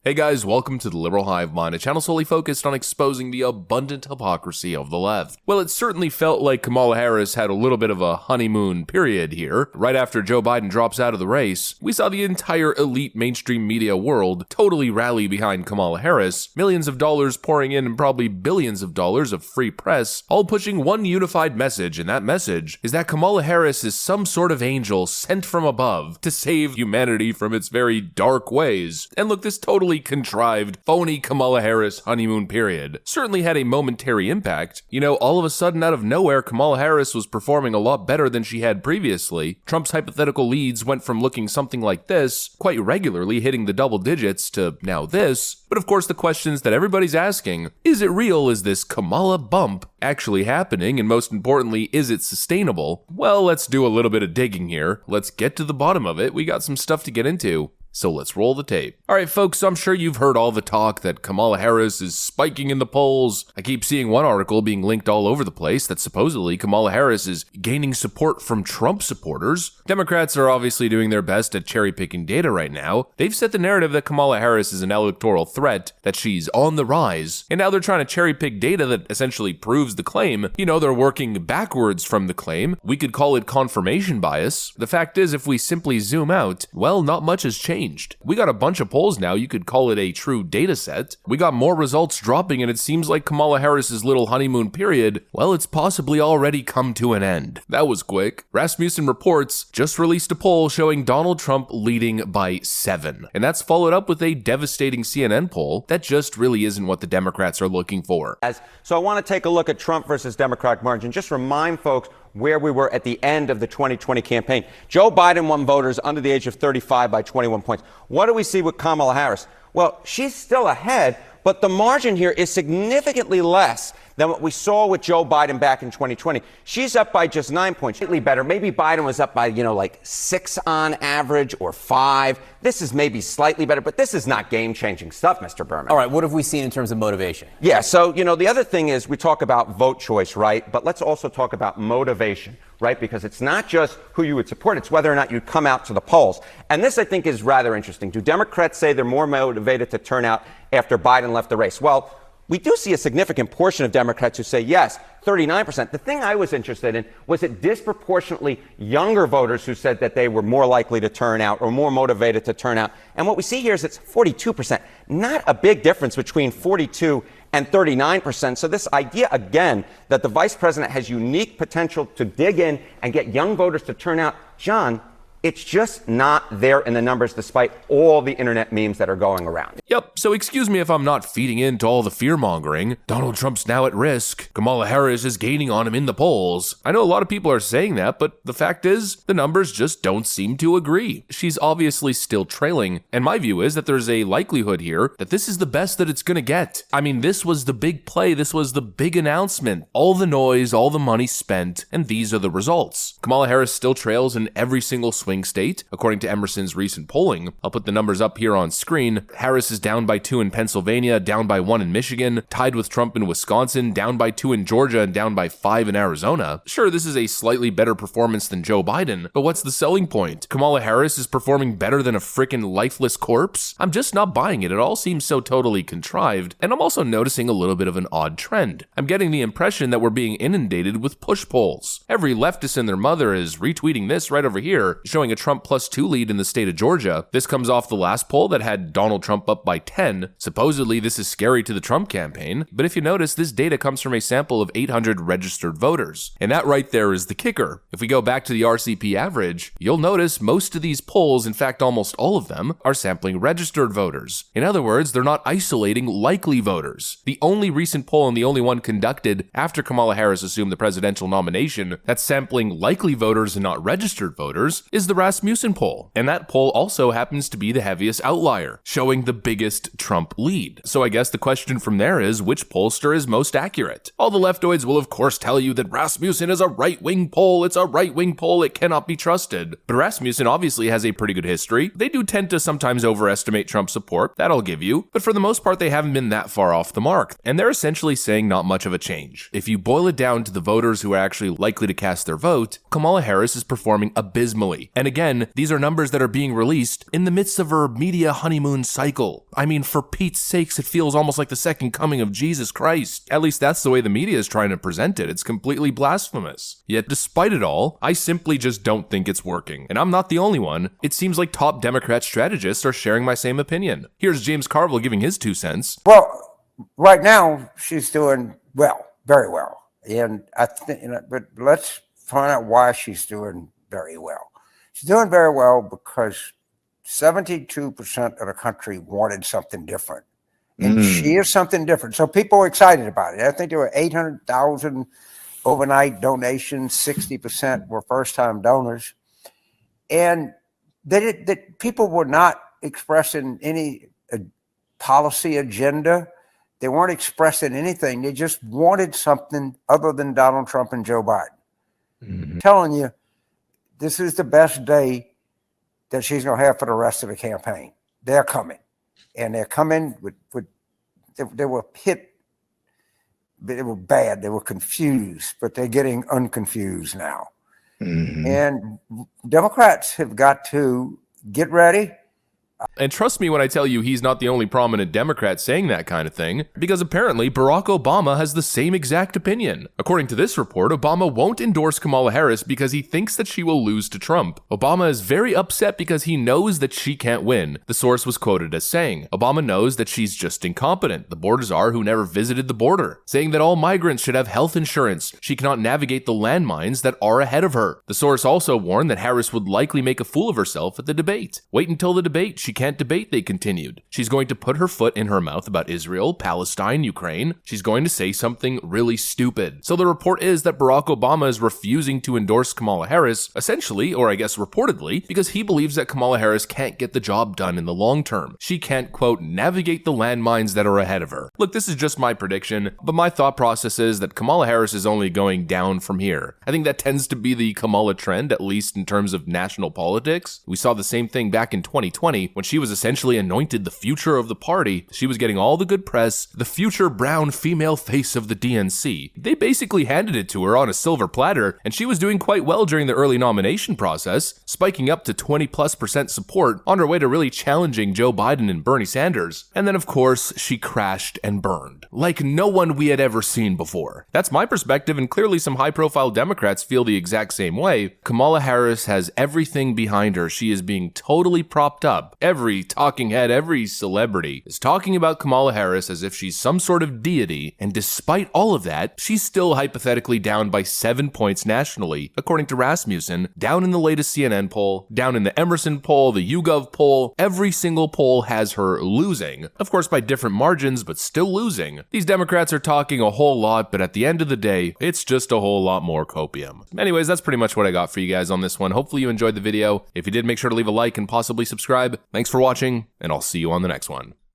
Hey guys, welcome to the Liberal Hive Mind, a channel solely focused on exposing the abundant hypocrisy of the left. Well, it certainly felt like Kamala Harris had a little bit of a honeymoon period here. Right after Joe Biden drops out of the race, we saw the entire elite mainstream media world totally rally behind Kamala Harris, millions of dollars pouring in and probably billions of dollars of free press, all pushing one unified message, and that message is that Kamala Harris is some sort of angel sent from above to save humanity from its very dark ways. And look, this totally contrived, phony Kamala Harris honeymoon period certainly had a momentary impact. You know, all of a sudden out of nowhere, Kamala Harris was performing a lot better than she had previously. Trump's hypothetical leads went from looking something like this, quite regularly hitting the double digits, to now this. But of course the questions that everybody's asking, is it real? Is this Kamala bump actually happening? And most importantly, is it sustainable? Well, let's do a little bit of digging here. Let's get to the bottom of it. We got some stuff to get into. So let's roll the tape. Alright folks, I'm sure you've heard all the talk that Kamala Harris is spiking in the polls. I keep seeing one article being linked all over the place that supposedly Kamala Harris is gaining support from Trump supporters. Democrats are obviously doing their best at cherry-picking data right now. They've set the narrative that Kamala Harris is an electoral threat, that she's on the rise, and now they're trying to cherry-pick data that essentially proves the claim. You know, they're working backwards from the claim. We could call it confirmation bias. The fact is, if we simply zoom out, well, not much has changed. We got a bunch of polls now, you could call it a true data set. We got more results dropping, and it seems like Kamala Harris's little honeymoon period, well, it's possibly already come to an end. That was quick. Rasmussen Reports just released a poll showing Donald Trump leading by 7. And that's followed up with a devastating CNN poll that just really isn't what the Democrats are looking for. So I want to take a look at Trump versus Democratic margin. Just remind folks where we were at the end of the 2020 campaign. Joe Biden won voters under the age of 35 by 21 points. What do we see with Kamala Harris? Well, she's still ahead, but the margin here is significantly less than what we saw with Joe Biden back in 2020. She's up by just 9 points. Slightly better. Maybe Biden was up by, like 6 on average or 5. This is maybe slightly better, but this is not game-changing stuff, Mr. Berman. All right, what have we seen in terms of motivation? Yeah, so, the other thing is we talk about vote choice, right? But let's also talk about motivation, right? Because it's not just who you would support, it's whether or not you come out to the polls. And this, I think, is rather interesting. Do Democrats say they're more motivated to turn out after Biden left the race? Well, we do see a significant portion of Democrats who say yes, 39%. The thing I was interested in was it disproportionately younger voters who said that they were more likely to turn out or more motivated to turn out. And what we see here is it's 42%. Not a big difference between 42 and 39%. So this idea, again, that the vice president has unique potential to dig in and get young voters to turn out, John, it's just not there in the numbers despite all the internet memes that are going around. Yep, so excuse me if I'm not feeding into all the fear-mongering. Donald Trump's now at risk. Kamala Harris is gaining on him in the polls. I know a lot of people are saying that, but the fact is, the numbers just don't seem to agree. She's obviously still trailing, and my view is that there's a likelihood here that this is the best that it's gonna get. I mean, this was the big play, this was the big announcement. All the noise, all the money spent, and these are the results. Kamala Harris still trails in every single swing state, according to Emerson's recent polling. I'll put the numbers up here on screen. Harris is down by 2 in Pennsylvania, down by 1 in Michigan, tied with Trump in Wisconsin, down by 2 in Georgia, and down by 5 in Arizona. Sure, this is a slightly better performance than Joe Biden, but what's the selling point? Kamala Harris is performing better than a frickin' lifeless corpse? I'm just not buying it. It all seems so totally contrived, and I'm also noticing a little bit of an odd trend. I'm getting the impression that we're being inundated with push polls. Every leftist and their mother is retweeting this right over here, showing a Trump +2 lead in the state of Georgia. This comes off the last poll that had Donald Trump up by 10. Supposedly, this is scary to the Trump campaign, but if you notice, this data comes from a sample of 800 registered voters. And that right there is the kicker. If we go back to the RCP average, you'll notice most of these polls, in fact almost all of them, are sampling registered voters. In other words, they're not isolating likely voters. The only recent poll, and the only one conducted after Kamala Harris assumed the presidential nomination, that's sampling likely voters and not registered voters, is the Rasmussen poll. And that poll also happens to be the heaviest outlier, showing the biggest Trump lead. So I guess the question from there is, which pollster is most accurate? All the leftoids will of course tell you that Rasmussen is a right-wing poll, it's a right-wing poll, it cannot be trusted. But Rasmussen obviously has a pretty good history. They do tend to sometimes overestimate Trump support, that I'll give you, but for the most part they haven't been that far off the mark, and they're essentially saying not much of a change. If you boil it down to the voters who are actually likely to cast their vote, Kamala Harris is performing abysmally. And again, these are numbers that are being released in the midst of her media honeymoon cycle. I mean, for Pete's sakes, it feels almost like the second coming of Jesus Christ. At least that's the way the media is trying to present it. It's completely blasphemous. Yet despite it all, I simply just don't think it's working. And I'm not the only one. It seems like top Democrat strategists are sharing my same opinion. Here's James Carville giving his 2 cents. Well, right now she's doing well, very well. And I think, but let's find out why she's doing very well. She's doing very well because 72% of the country wanted something different. And she is something different. So people are excited about it. I think there were 800,000 overnight donations. 60% were first-time donors. And that people were not expressing any policy agenda. They weren't expressing anything. They just wanted something other than Donald Trump and Joe Biden. I'm telling you, this is the best day that she's going to have for the rest of the campaign. They're coming. And they're coming they were hit. They were bad. They were confused, but they're getting unconfused now. And Democrats have got to get ready. And trust me when I tell you he's not the only prominent Democrat saying that kind of thing, because apparently Barack Obama has the same exact opinion. According to this report, Obama won't endorse Kamala Harris because he thinks that she will lose to Trump. Obama is very upset because he knows that she can't win. The source was quoted as saying, Obama knows that she's just incompetent, the border czar who never visited the border, saying that all migrants should have health insurance. She cannot navigate the landmines that are ahead of her. The source also warned that Harris would likely make a fool of herself at the debate. Wait until the debate. She can't debate, they continued. She's going to put her foot in her mouth about Israel, Palestine, Ukraine. She's going to say something really stupid. So the report is that Barack Obama is refusing to endorse Kamala Harris, essentially, or I guess reportedly, because he believes that Kamala Harris can't get the job done in the long term. She can't, quote, navigate the landmines that are ahead of her. Look, this is just my prediction, but my thought process is that Kamala Harris is only going down from here. I think that tends to be the Kamala trend, at least in terms of national politics. We saw the same thing back in 2020 when she was essentially anointed the future of the party. She was getting all the good press, the future brown female face of the DNC. They basically handed it to her on a silver platter, and she was doing quite well during the early nomination process, spiking up to 20+% support on her way to really challenging Joe Biden and Bernie Sanders. And then of course, she crashed and burned. Like no one we had ever seen before. That's my perspective, and clearly some high-profile Democrats feel the exact same way. Kamala Harris has everything behind her. She is being totally propped up. Every talking head, every celebrity is talking about Kamala Harris as if she's some sort of deity, and despite all of that, she's still hypothetically down by 7 points nationally, according to Rasmussen, down in the latest CNN poll, down in the Emerson poll, the YouGov poll. Every single poll has her losing, of course by different margins, but still losing. These Democrats are talking a whole lot, but at the end of the day, it's just a whole lot more copium. Anyways, that's pretty much what I got for you guys on this one. Hopefully you enjoyed the video. If you did, make sure to leave a like and possibly subscribe. Thanks for watching, and I'll see you on the next one.